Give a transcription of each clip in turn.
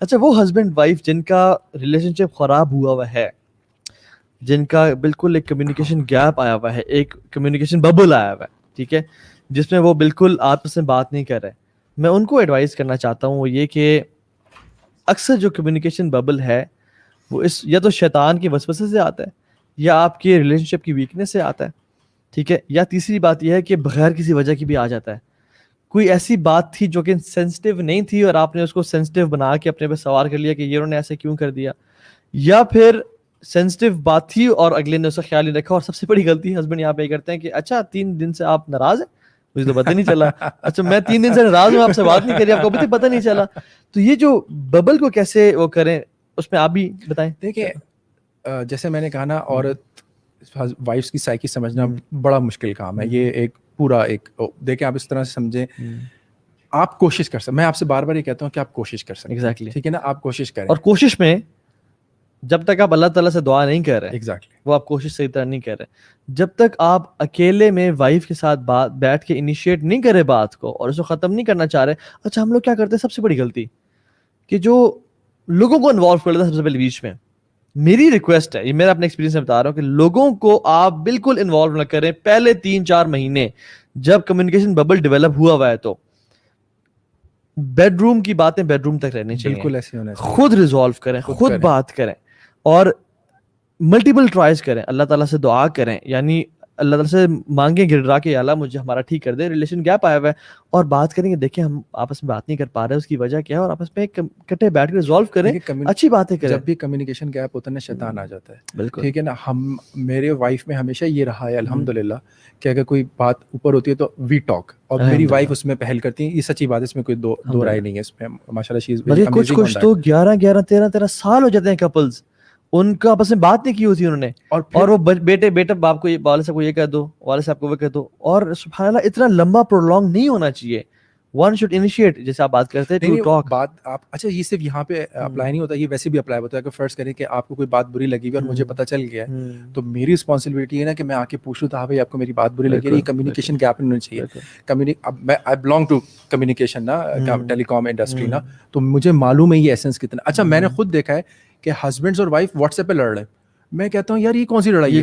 اچھا وہ husband wife جن کا ریلیشن شپ خراب ہوا ہوا ہے, جن کا بالکل ایک کمیونیکیشن گیپ آیا ہوا ہے, ایک کمیونیکیشن ببل آیا ہوا ہے, ٹھیک ہے, جس میں وہ بالکل آپس میں بات نہیں کر رہے, میں ان کو ایڈوائز کرنا چاہتا ہوں وہ یہ کہ اکثر جو کمیونیکیشن ببل ہے وہ اس یا تو شیطان کے وسوسے سے آتا ہے یا آپ کے ریلیشن شپ کی ویکنیس سے آتا ہے, ٹھیک ہے, یا تیسری بات یہ ہے کہ بغیر کسی وجہ کی بھی آ جاتا ہے. کوئی ایسی بات تھی جو کہ سینسٹیو نہیں تھی اور آپ نے اس کو سینسٹیو بنا کے اپنے پہ سوار کر لیا کہ یہ انہوں نے ایسے کیوں کر دیا, یا پھر سینسٹیو بات تھی اور اگلے نے اس کا خیال نہیں رکھا. اور سب سے بڑی غلطی ہسبینڈ یہاں پہ کرتے ہیں کہ اچھا 3 دن سے آپ ناراض ہیں, مجھے تو پتہ نہیں چلا, اچھا میں 3 دن سے ناراض ہوں, آپ سے بات نہیں کری, آپ کو ابھی تک پتہ نہیں چلا. تو یہ جو ببل کو کیسے وہ کریں اس میں آپ بھی بتائیں. دیکھیں جیسے میں نے کہا نا, عورت وائفس کی سائیکی سمجھنا بڑا مشکل کام ہے. یہ ایک پورا ایک دیکھیں آپ اس طرح سے سمجھیں, آپ کوشش کر سکتے, میں آپ سے بار بار یہ کہتا ہوں کہ آپ کوشش کر سکتے ہیں, ٹھیک ہے نا, آپ کوشش کریں. اور کوشش میں جب تک آپ اللہ تعالیٰ سے دعا نہیں کر رہے, ایگزیکٹلی وہ آپ کوشش صحیح طرح نہیں کر رہے, جب تک آپ اکیلے میں وائف کے ساتھ بات بیٹھ کے انیشیٹ نہیں کرے بات کو اور اس کو ختم نہیں کرنا چاہ رہے. اچھا ہم لوگ کیا کرتے ہیں, سب سے بڑی غلطی کہ جو لوگوں کو انوالو کر لیتے ہیں سب سے پہلے بیچ میں. میری ریکویسٹ ہے, یہ میرا اپنے ایکسپیرینس میں بتا رہا ہوں کہ لوگوں کو آپ بالکل انوالو نہ کریں پہلے 3-4 مہینے. جب کمیونیکیشن ببل ڈیولپ ہوا ہوا ہے تو بیڈ روم کی باتیں بیڈ روم تک رہنی چاہیے, بالکل ایسے ہونا چاہیے. خود ریزالو کریں, خود بات کریں اور ملٹیپل ٹرائز کریں, اللہ تعالیٰ سے دعا کریں, یعنی اللہ تعالیٰ سے مانگیں گرا کے اللہ مجھے ہمارا ٹھیک کر دے, ریلیشن گیپ آیا ہوا ہے, اور بات کریں گے, دیکھیں ہم آپس میں بات نہیں کر پا رہے, اس کی وجہ کیا ہے, اور آپس میں کٹے بیٹھ کے ریزالو کریں, اچھی باتیں کریں. جب بھی کمیونیکیشن گیپ ہوتا ہے نا, شیطان آ جاتا ہے, بالکل ٹھیک ہے نا. ہم میرے وائف میں ہمیشہ یہ رہا ہے الحمدللہ کہ اگر کوئی بات اوپر ہوتی ہے تو وی ٹاک, اور میری وائف اس میں پہل کرتی ہے. یہ سچی بات ہے, اس میں کوئی دو رائے نہیں ہے اس میں, ماشاءاللہ شی از ویری امیزنگ. کچھ تو 11-13 سال ہو جاتے ہیں کپلز, ان کا آپس میں بات نہیں کی ہوتی انہوں نے, اور وہ بیٹے باپ کو والد صاحب کو یہ کہہ دو, والد صاحب کو وہ کہہ دو, اور سبحان اللہ اتنا لمبا پرولونگ نہیں ہونا چاہیے. ون شوڈ انیشیٹ, جیسے آپ بات کرتے ہیں ٹو ٹاک. بات آپ اچھا یہ صرف یہاں پہ اپلائی نہیں ہوتا, یہ ویسے بھی اپلائی ہوتا ہے. اگر فرض کریں کہ آپ کو کوئی بات بری لگی ہوئی اور مجھے پتہ چل گیا ہے, تو میری رسپانسبلٹی ہے نا کہ میں آ کے پوچھوں, تھا بھائی آپ کو میری بات بری لگی ہے, یہ کمیونیکیشن گیپ نہیں ہونا چاہیے. اب میں آئی بلانگ ٹو کمیونیکیشن نا, ٹیلی کام انڈسٹری نا, تو مجھے معلوم ہے یہ ایسنس کتنا. اچھا میں نے خود دیکھا ہے کہ ہسبینڈز اور وائف واٹس ایپ پہ لڑ رہے ہیں. میں کہتا ہوں یار یہ کون سی لڑائی ہے,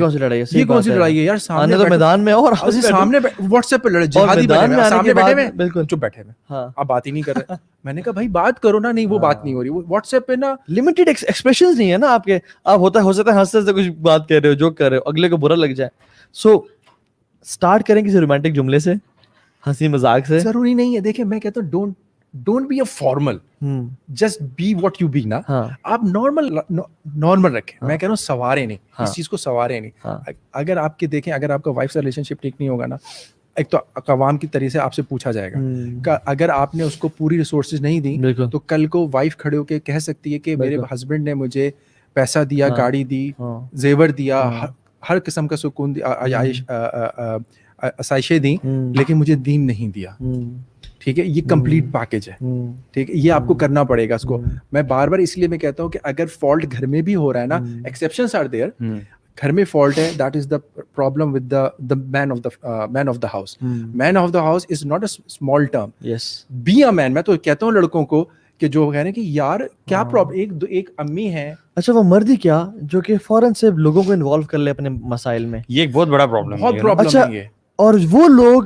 یہ کون سی لڑائی ہے یار, سامنے تو میدان میں اور سامنے واٹس ایپ پہ لڑے, جہادی بیٹھے ہوئے سامنے بیٹھے ہوئے, بالکل چپ بیٹھے ہوئے, آپ بات ہی نہیں کر رہے. میں نے کہا بھائی بات کرو نا, نہیں وہ بات نہیں ہو رہی, وہ واٹس ایپ پہ نا لمیٹڈ ایکسپریشنز نہیں ہے نا آپ کے, آپ ہو سکتا ہے ہنستے ہنستے کچھ بات کر رہے ہو, جوک کر رہے ہو, اگلے کو برا لگ جائے. سو اسٹارٹ کریں کسی رومانٹک جملے سے, ہنسی مذاق سے, ضروری نہیں ہے. دیکھیں میں کہتا ہوں don't be a formal, just be what you be نا. آپ نارمل رکھیں. میں کہہ رہا ہوں سوارے نہیں, اس چیز کو سوارے نہیں. اگر آپ کے دیکھیں, اگر آپ کا وائف سے ریلیشن شپ ٹھیک نہیں ہوگا نا, ایک تو عوام کی طریقے سے آپ سے پوچھا جائے گا, اگر آپ نے اس کو پوری ریسورسز نہیں دی تو کل کو وائف کھڑے ہو کے کہہ سکتی ہے کہ میرے ہسبینڈ نے مجھے پیسہ دیا, گاڑی دی, زیور دیا, ہر قسم کا سکون آسائشیں دیں, لیکن مجھے دین نہیں دیا. ٹھیک ہے, یہ کمپلیٹ پیکج ہے. ٹھیک ہے, یہ آپ کو کرنا پڑے گا اس کو. میں بار بار اس لیے میں کہتا ہوں کہ اگر فالٹ گھر میں بھی ہو رہا ہے نا, ایکسیپشنز آر دیئر, گھر میں فالٹ ہے, that is the problem with the man of the house. Man of the house is not a small term. Be a man. میں تو کہتا ہوں لڑکوں کو کہ جو کہہ رہے ہیں کہ یار کیا پرابلم, ایک امی ہے, اچھا وہ مرد ہی کیا جو کہ فوراً سے لوگوں کو انوالو کر لے اپنے مسائل میں, یہ ایک بہت بڑا پرابلم ہے. بہت پرابلم ہے. اور وہ لوگ,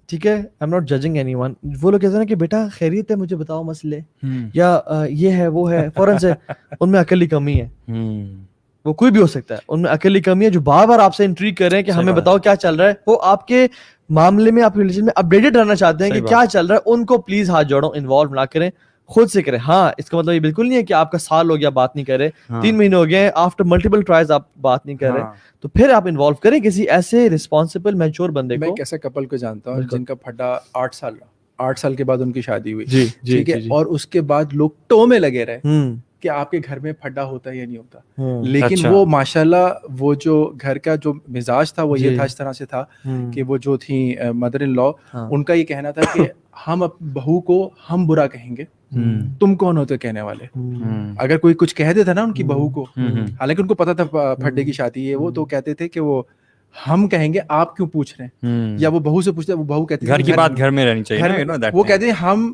ٹھیک ہے, I am not judging any one, وہ لوگ کہتے ہیں کہ بیٹا خیریت ہے, مجھے بتاؤ مسئلے, یا یہ ہے وہ ہے, فوراً سے ان میں عقل کی کمی ہے. وہ کوئی بھی ہو سکتا ہے, ان میں عقل کی کمی ہے, جو بار بار آپ سے انٹریگ کر رہے ہیں کہ ہمیں بتاؤ کیا چل رہا ہے. وہ آپ کے معاملے میں, آپ کے ریلیشن میں اپڈیٹڈ رہنا چاہتے ہیں کہ کیا چل رہا ہے. ان کو پلیز ہاتھ جوڑو, انوالو نہ کریں, خود سے کریں. ہاں اس کا مطلب یہ بالکل نہیں ہے کہ آپ کا سال ہو گیا بات نہیں کر رہے, 3 مہینے ہو گئے, آفٹر ملٹیپل ٹرائز آپ بات نہیں کر رہے, تو پھر آپ انوالو کریں کسی ایسے رسپانسبل میچور بندے کو. میں ایک ایسے کپل کو جانتا ہوں جن کا پھڈا 8 سال کے بعد ان کی شادی ہوئی, ٹھیک ہے, اور اس کے بعد لوگ ٹو میں لگے رہے کہ آپ کے گھر میں پھڈا ہوتا ہے یا نہیں ہوتا. لیکن وہ ماشاءاللہ وہ جو گھر کا جو مزاج تھا وہ یہ تھا, اس طرح سے تھا کہ وہ جو تھی مدر ان لا, ان کا یہ کہنا تھا کہ ہم بہو کو ہم برا کہیں گے, تم کون ہوتے کہنے والے. اگر کوئی کچھ کہہ دیتا نا ان کی بہو کو, حالانکہ ان کو پتا تھا پھڈے کی شادی ہے وہ, تو کہتے تھے کہ وہ ہم کہیں گے آپ کیوں پوچھ رہے ہیں, یا وہ بہو سے پوچھتے, وہ بہو کہتی گھر کی بات گھر میں رہنی چاہیے. وہ کہتے ہیں ہم